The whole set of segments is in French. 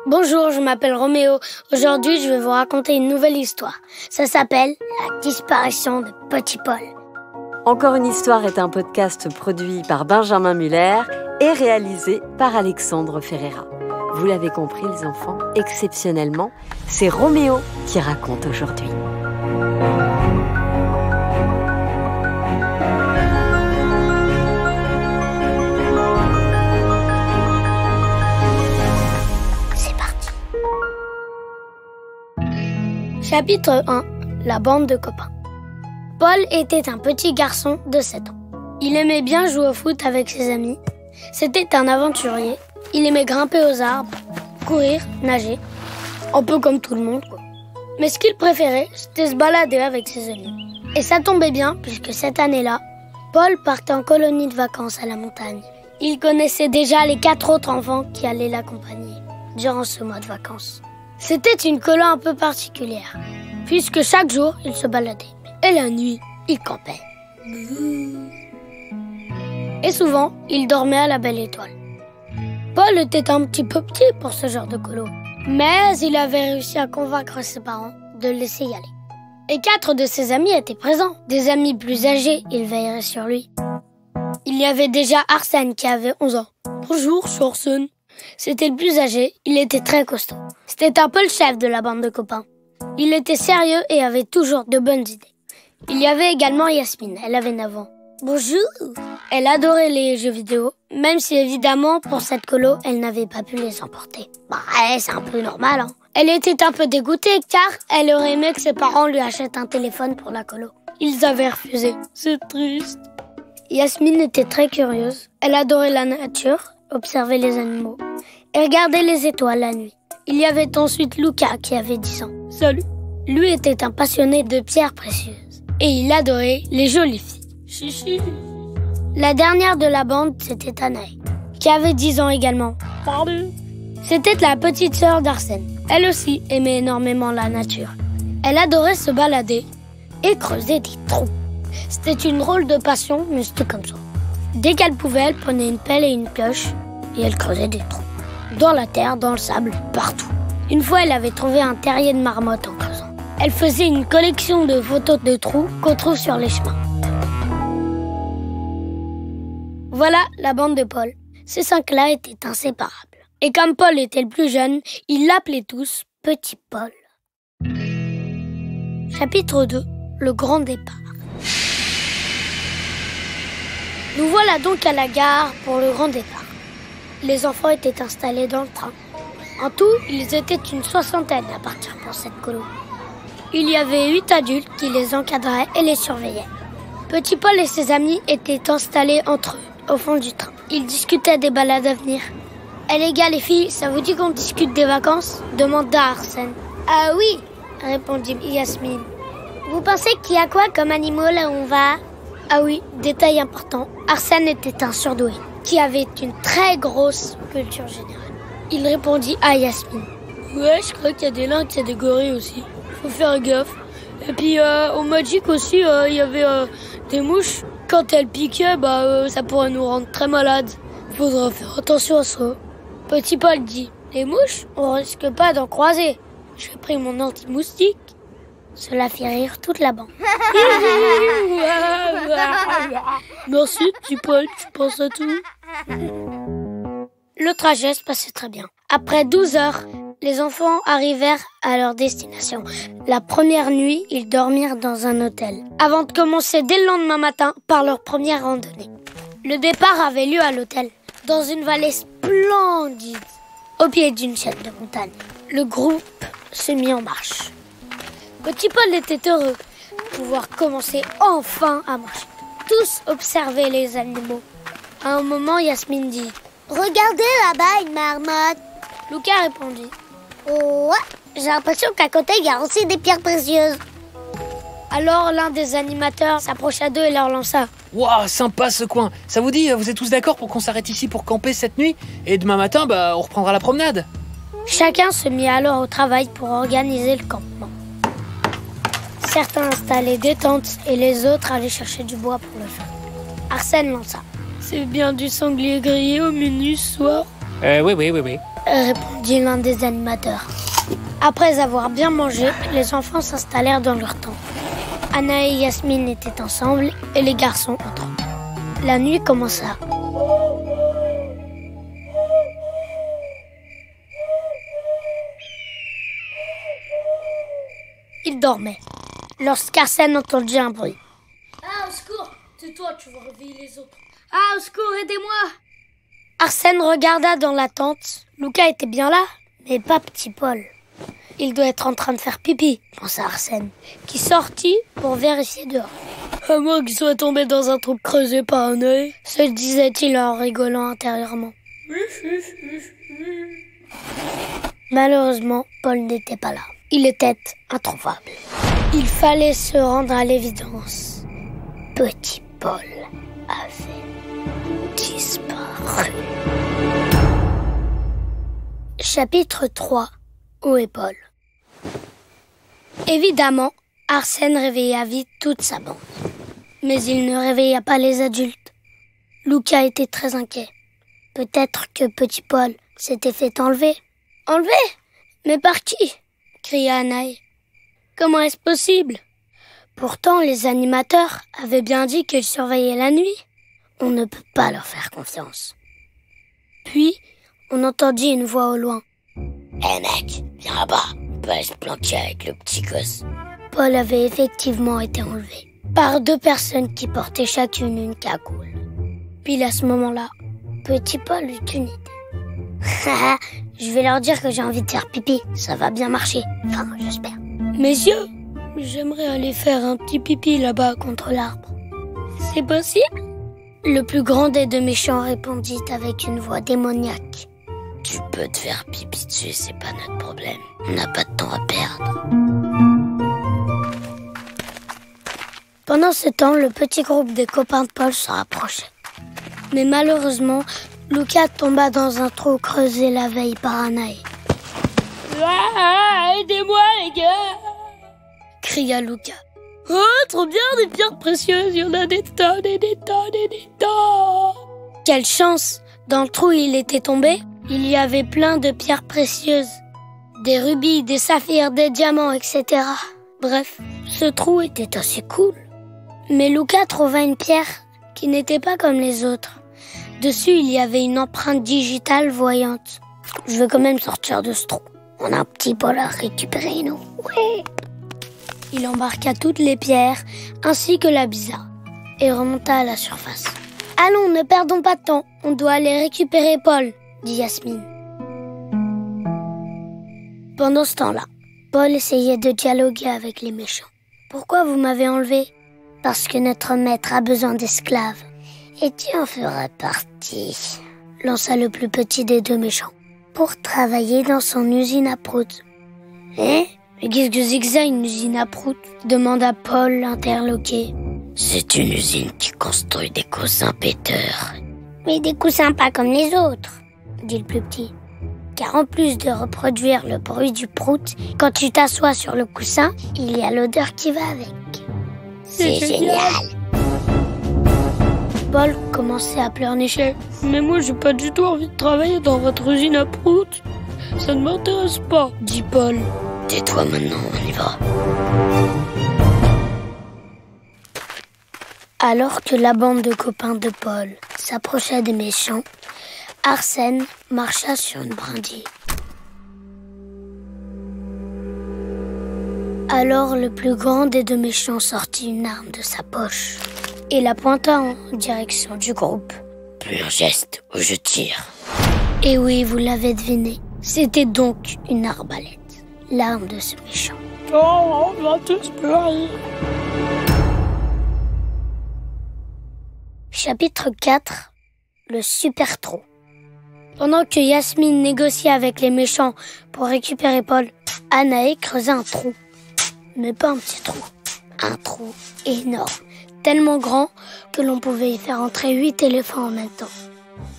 Bonjour, je m'appelle Roméo. Aujourd'hui, je vais vous raconter une nouvelle histoire. Ça s'appelle La disparition de Petit Paul. Encore une histoire est un podcast produit par Benjamin Muller et réalisé par Alexandre Ferreira. Vous l'avez compris les enfants, exceptionnellement, c'est Roméo qui raconte aujourd'hui. Chapitre 1. La bande de copains. Paul était un petit garçon de 7 ans. Il aimait bien jouer au foot avec ses amis. C'était un aventurier. Il aimait grimper aux arbres, courir, nager. Un peu comme tout le monde, quoi. Mais ce qu'il préférait, c'était se balader avec ses amis. Et ça tombait bien, puisque cette année-là, Paul partait en colonie de vacances à la montagne. Il connaissait déjà les 4 autres enfants qui allaient l'accompagner durant ce mois de vacances. C'était une colo un peu particulière, puisque chaque jour, il se baladait. Et la nuit, il campait. Et souvent, il dormait à la belle étoile. Paul était un petit peu petit pour ce genre de colo, mais il avait réussi à convaincre ses parents de le laisser y aller. Et 4 de ses amis étaient présents. Des amis plus âgés, ils veilleraient sur lui. Il y avait déjà Arsène qui avait 11 ans. Bonjour, je suis Arsène. C'était le plus âgé, il était très costaud. C'était un peu le chef de la bande de copains. Il était sérieux et avait toujours de bonnes idées. Il y avait également Yasmine, elle avait 9 ans. Bonjour. Elle adorait les jeux vidéo, même si évidemment pour cette colo, elle n'avait pas pu les emporter. C'est un peu normal, hein. Elle était un peu dégoûtée car elle aurait aimé que ses parents lui achètent un téléphone pour la colo. Ils avaient refusé. C'est triste. Yasmine était très curieuse. Elle adorait la nature, observer les animaux et regarder les étoiles la nuit. Il y avait ensuite Lucas qui avait 10 ans. Salut. Lui était un passionné de pierres précieuses et il adorait les jolies filles. Chichi. La dernière de la bande, c'était Anaï, qui avait 10 ans également. Pardon. C'était la petite sœur d'Arsène. Elle aussi aimait énormément la nature. Elle adorait se balader et creuser des trous. C'était une drôle de passion, mais c'était comme ça. Dès qu'elle pouvait, elle prenait une pelle et une pioche et elle creusait des trous. Dans la terre, dans le sable, partout. Une fois, elle avait trouvé un terrier de marmotte en creusant. Elle faisait une collection de photos de trous qu'on trouve sur les chemins. Voilà la bande de Paul. Ces 5-là étaient inséparables. Et comme Paul était le plus jeune, ils l'appelaient tous Petit Paul. Chapitre 2. Le grand départ. Nous voilà donc à la gare pour le grand départ. Les enfants étaient installés dans le train. En tout, ils étaient une 60aine à partir pour cette colo. Il y avait 8 adultes qui les encadraient et les surveillaient. Petit Paul et ses amis étaient installés entre eux, au fond du train. Ils discutaient des balades à venir. « Les gars, les filles, ça vous dit qu'on discute des vacances ?» demanda Arsène. « Ah oui !» répondit Yasmine. « Vous pensez qu'il y a quoi comme animaux là où on va ?» Ah oui, détail important, Arsène était un surdoué qui avait une très grosse culture générale. Il répondit à Yasmine. Ouais, je crois qu'il y a des lynx et des gorilles aussi. Faut faire gaffe. Et puis au Magic aussi, il y avait des mouches. Quand elles piquaient, ça pourrait nous rendre très malades. Faudra faire attention à ça. Petit Paul dit, les mouches, on risque pas d'en croiser. J'ai pris mon anti-moustique. Cela fit rire toute la bande. Merci, petit Paul, tu penses à tout. Le trajet se passait très bien. Après 12 heures, les enfants arrivèrent à leur destination. La première nuit, ils dormirent dans un hôtel, avant de commencer dès le lendemain matin par leur première randonnée. Le départ avait lieu à l'hôtel, dans une vallée splendide, au pied d'une chaîne de montagne. Le groupe se mit en marche. Petit Paul était heureux de pouvoir commencer enfin à marcher. Tous observaient les animaux. À un moment, Yasmine dit « Regardez là-bas une marmotte !» Lucas répondit « Oh, j'ai l'impression qu'à côté, il y a aussi des pierres précieuses. » Alors l'un des animateurs s'approcha d'eux et leur lança « Waouh, sympa ce coin. Ça vous dit, vous êtes tous d'accord pour qu'on s'arrête ici pour camper cette nuit? Et demain matin, on reprendra la promenade ?» Chacun se mit alors au travail pour organiser le campement. Certains installaient des tentes et les autres allaient chercher du bois pour le feu. Arsène lança. C'est bien du sanglier grillé au menu ce soir? Oui. répondit l'un des animateurs. Après avoir bien mangé, les enfants s'installèrent dans leur tente. Anna et Yasmine étaient ensemble et les garçons entre eux. La nuit commença. Ils dormaient lorsqu'Arsène entendit un bruit. Ah, au secours! C'est toi, tu vas réveiller les autres. Ah, au secours, aidez-moi! Arsène regarda dans la tente. Lucas était bien là, mais pas petit Paul. Il doit être en train de faire pipi, pensa Arsène, qui sortit pour vérifier dehors. À moins qu'il soit tombé dans un trou creusé par un œil, se disait-il en rigolant intérieurement. Malheureusement, Paul n'était pas là. Il était introuvable. Il fallait se rendre à l'évidence. Petit Paul avait disparu. Chapitre 3. Où est Paul? Évidemment, Arsène réveilla vite toute sa bande. Mais il ne réveilla pas les adultes. Lucas était très inquiet. Peut-être que petit Paul s'était fait enlever. Enlever? Mais par qui? Cria Anaï. Comment est-ce possible? Pourtant, les animateurs avaient bien dit qu'ils surveillaient la nuit. On ne peut pas leur faire confiance. Puis, on entendit une voix au loin. Hé mec, viens là-bas, on peut aller se planquer avec le petit gosse. Paul avait effectivement été enlevé par deux personnes qui portaient chacune une cagoule. Pile à ce moment-là, petit Paul eut une idée. Je vais leur dire que j'ai envie de faire pipi, ça va bien marcher. Enfin, j'espère. Messieurs, j'aimerais aller faire un petit pipi là-bas contre l'arbre. C'est possible? Le plus grand des deux méchants répondit avec une voix démoniaque. Tu peux te faire pipi dessus, c'est pas notre problème. On n'a pas de temps à perdre. Pendant ce temps, le petit groupe des copains de Paul se rapprochait. Mais malheureusement, Lucas tomba dans un trou creusé la veille par Anaï. Ah, aidez-moi les gars! Cria Lucas. Oh, trop bien, des pierres précieuses, il y en a des tonnes et des tonnes et des tonnes! Quelle chance! Dans le trou où il était tombé, il y avait plein de pierres précieuses. Des rubis, des saphirs, des diamants, etc. Bref, ce trou était assez cool. Mais Lucas trouva une pierre qui n'était pas comme les autres. Dessus, il y avait une empreinte digitale voyante. Je veux quand même sortir de ce trou. On a un petit bol à récupérer, nous. Ouais. Il embarqua toutes les pierres, ainsi que la bizarre, et remonta à la surface. Allons, ne perdons pas de temps. On doit aller récupérer Paul, dit Yasmine. Pendant ce temps-là, Paul essayait de dialoguer avec les méchants. Pourquoi vous m'avez enlevé? Parce que notre maître a besoin d'esclaves. Et tu en feras partie, lança le plus petit des deux méchants, pour travailler dans son usine à prout. Hein? Mais qu'est-ce que c'est que ça, une usine à prout? Demanda Paul, interloqué. C'est une usine qui construit des coussins péteurs. Mais des coussins pas comme les autres, dit le plus petit. Car en plus de reproduire le bruit du prout, quand tu t'assois sur le coussin, il y a l'odeur qui va avec. C'est génial. Paul commençait à pleurnicher. Mais moi, j'ai pas du tout envie de travailler dans votre usine à prout. Ça ne m'intéresse pas, dit Paul. Tais-toi maintenant, on y va. Alors que la bande de copains de Paul s'approchait des méchants, Arsène marcha sur une brindille. Alors le plus grand des deux méchants sortit une arme de sa poche et la pointa en direction du groupe. Plus un geste ou je tire. Et oui, vous l'avez deviné, c'était donc une arbalète, l'arme de ce méchant. Oh, on va tous pleurer. Chapitre 4. Le super trou. Pendant que Yasmine négociait avec les méchants pour récupérer Paul, Anaï creusait un trou. Mais pas un petit trou. Un trou énorme. Tellement grand que l'on pouvait y faire entrer 8 éléphants en même temps.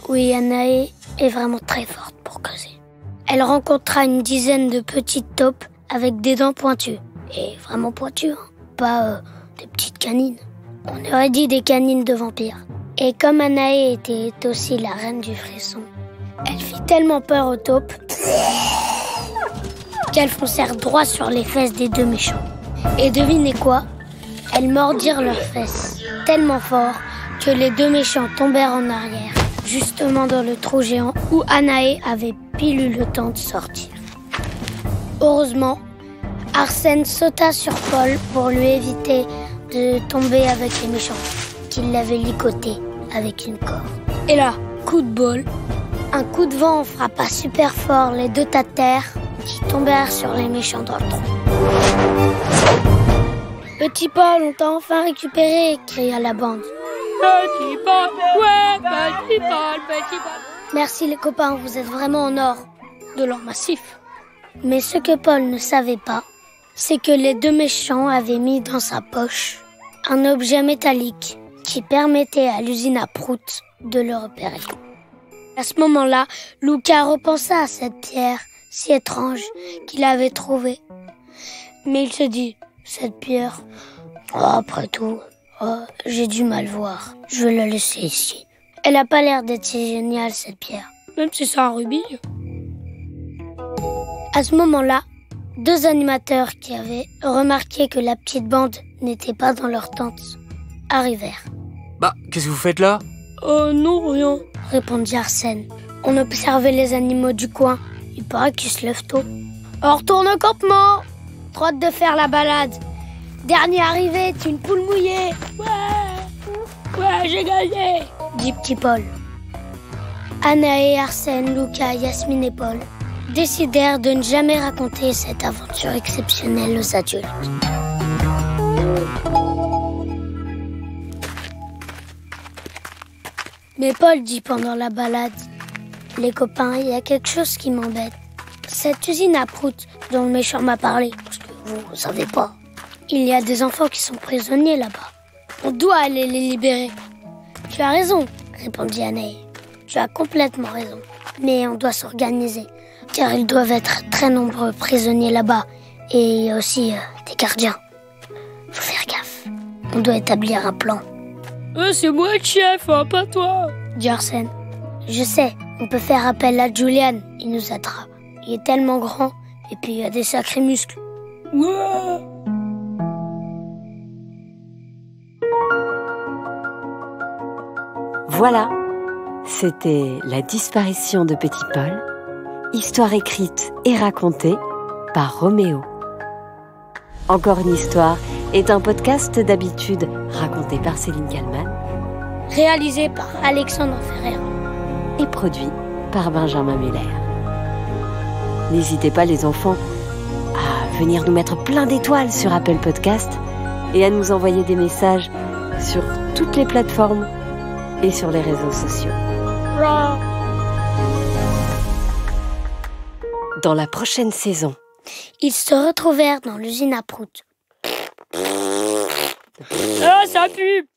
Oui, Anaï est vraiment très forte pour creuser. Elle rencontra une dizaine de petites taupes avec des dents pointues. Et vraiment pointues, hein. Pas des petites canines. On aurait dit des canines de vampires. Et comme Anaï était aussi la reine du frisson, Elle fit tellement peur aux taupes qu'elles foncèrent droit sur les fesses des deux méchants. Et devinez quoi? Elles mordirent leurs fesses tellement fort que les deux méchants tombèrent en arrière, justement dans le trou géant où Anaé avait pile eu le temps de sortir. Heureusement, Arsène sauta sur Paul pour lui éviter de tomber avec les méchants, qui l'avaient ligoté avec une corde. Et là, coup de bol, un coup de vent frappa super fort les deux tas de terre qui tombèrent sur les méchants dans le trou. Petit Paul, on t'a enfin récupéré, cria la bande. Petit Paul, ouais, petit Paul, petit Paul. Merci les copains, vous êtes vraiment en or. De l'or massif. Mais ce que Paul ne savait pas, c'est que les deux méchants avaient mis dans sa poche un objet métallique qui permettait à l'usine à prout de le repérer. À ce moment-là, Lucas repensa à cette pierre si étrange qu'il avait trouvée. Mais il se dit, cette pierre, après tout, j'ai du mal voir. Je vais la laisser ici. Elle n'a pas l'air d'être si géniale, cette pierre. Même si c'est un rubis. À ce moment-là, deux animateurs qui avaient remarqué que la petite bande n'était pas dans leur tente arrivèrent. Bah, qu'est-ce que vous faites là? Non, rien. Répondit Arsène. On observait les animaux du coin. Il paraît qu'ils se lèvent tôt. On retourne au campement. Trop hâte de faire la balade. Dernier arrivé est une poule mouillée. Ouais, j'ai gagné, dit petit Paul. Anaé, Arsène, Lucas, Yasmine et Paul décidèrent de ne jamais raconter cette aventure exceptionnelle aux adultes. Mais Paul dit pendant la balade, les copains, il y a quelque chose qui m'embête. Cette usine à prout dont le méchant m'a parlé, parce que vous savez pas, il y a des enfants qui sont prisonniers là-bas. On doit aller les libérer. Tu as raison, répondit Anaï. Tu as complètement raison. Mais on doit s'organiser, car ils doivent être très nombreux prisonniers là-bas, et aussi des gardiens. Faut faire gaffe. On doit établir un plan. C'est moi le chef, hein, pas toi, dit Arsène. Je sais, on peut faire appel à Julian, il nous aidera. Il est tellement grand, et puis il a des sacrés muscles. Ouais. Voilà, c'était La disparition de Petit Paul, histoire écrite et racontée par Roméo. Encore une histoire est un podcast d'habitude raconté par Céline Kallmann, Réalisé par Alexandre Ferrer et produit par Benjamin Muller. N'hésitez pas les enfants à venir nous mettre plein d'étoiles sur Apple Podcast et à nous envoyer des messages sur toutes les plateformes et sur les réseaux sociaux. Dans la prochaine saison, ils se retrouvèrent dans l'usine à prout. Ah, ça pue.